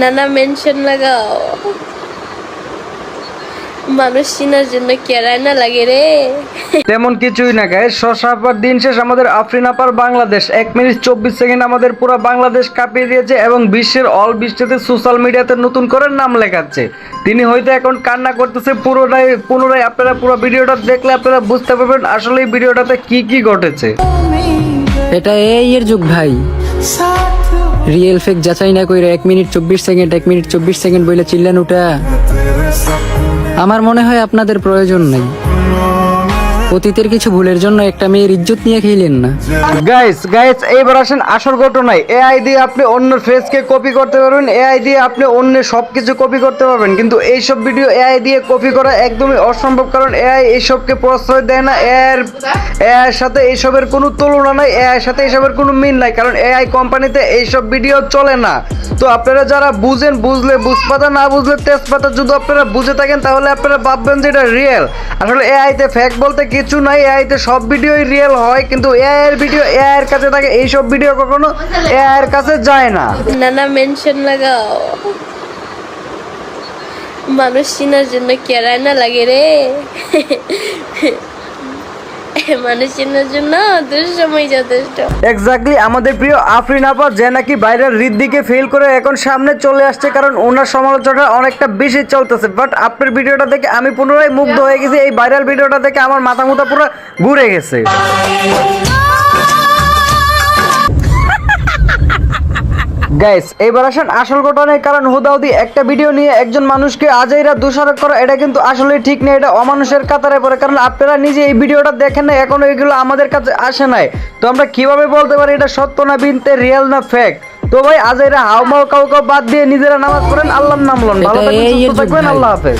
নানা মেনশন লাগাও, মানুষ চিনার জন্য কেরায় না লাগে রে। তেমন কিছুই না গাইস, শশাপার দিন শেষ আমাদের আফরিন আপার বাংলাদেশ 1 মিনিট 24 সেকেন্ড আমাদের পুরো বাংলাদেশ কাঁপিয়ে দিয়েছে এবং বিশ্বের অল বৃষ্টিতে সোশ্যাল মিডিয়াতে নতুন করে নাম লেখাচ্ছে। তিনি হয়তো এখন কান্না করতেছে। পুনরায় আপনারা পুরো ভিডিওটা দেখলে আপনারা বুঝতে পারবেন আসলে এই ভিডিওটাতে কি কি ঘটেছে। এটা এই এর যুগ ভাই, রিয়েল ফেক যাচাই না কইরা 1 মিনিট 24 সেকেন্ড 1 মিনিট 24 সেকেন্ড বলে চিল্লান ওটা আমার মনে হয় আপনাদের প্রয়োজন নেই। অতীতের কিছু ভুলের জন্য একটা মেয়ের ইজ্জত নিয়ে খেলেন না। গাইস এইবার আসেন আসল ঘটনায়। এআই দিয়ে আপনি অন্যের ফেসকে কপি করতে পারবেন, এআই দিয়ে আপনি অন্যের সবকিছু কপি করতে পারবেন, কিন্তু এইসব ভিডিও এআই দিয়ে কপি করা একদমই অসম্ভব, কারণ এআই এইসবকে প্রশ্রয় দেয় না। এআই সাথে এইসবের কোনো তুলনা নাই, এআই সাথে এইসবের কোনো মিল নাই, কারণ এআই কোম্পানিতে এইসব ভিডিও চলে না। তো আপনারা যারা বুঝেন, বুঝলে বুঝপাতা, না বুঝলে তেজপাতা, যদি আপনারা বুঝে থাকেন তাহলে আপনারা ভাববেন যে এটা রিয়েল। আসলে এআইতে ফেক বলতে কিছু নাই, এআইতে সব ভিডিওই রিয়েল হয়, কিন্তু এআই এর ভিডিও এআই এর কাছে থাকে, এইসব ভিডিও কখনো এআই এর কাছে যায় না। নানা মেনশন লাগাও, মানুষ চিনার জন্য কেরায় না লাগে রে। মানুষ চিনার জন্য দুঃসময় যথেষ্ট। এক্স্যাক্টলি আমাদের প্রিয় আফরিন আপা, যে নাকি বাইরের ঋদ্ধিকে ফেল করে এখন সামনে চলে আসছে, কারণ ওনার সমালোচনা অনেকটা বেশি চলতেছে। বাট আপনার ভিডিওটা দেখে আমি পুনরায় মুগ্ধ হয়ে গেছি। এই ভাইরাল ভিডিওটা দেখে আমার মাথা মুথা পুরো ঘুরে গেছে। গাইস এইবার আসেন আসল ঘটনায়, কারণ হুদাহুদি একটা ভিডিও নিয়ে একজন মানুষকে আজাইরা দোষারোপ করা এটা কিন্তু আসলে ঠিক নেই, এটা অমানুষের কাতারে পড়ে। কারণ আপনারা নিজে এই ভিডিওটা দেখেন না, এখনো এগুলো আমাদের কাছে আসে নাই, তো আমরা কিভাবে বলতে পারি এটা সত্য না বিনতে, রিয়েল না ফেক? তো ভাই আজাইরা হাউমাউ কাউ বাদ দিয়ে নিজেরা নামাজ পড়েন, আল্লাহর নাম লন, ভালো থাকবেন, সুস্থ থাকবেন, আল্লাহ হাফেজ।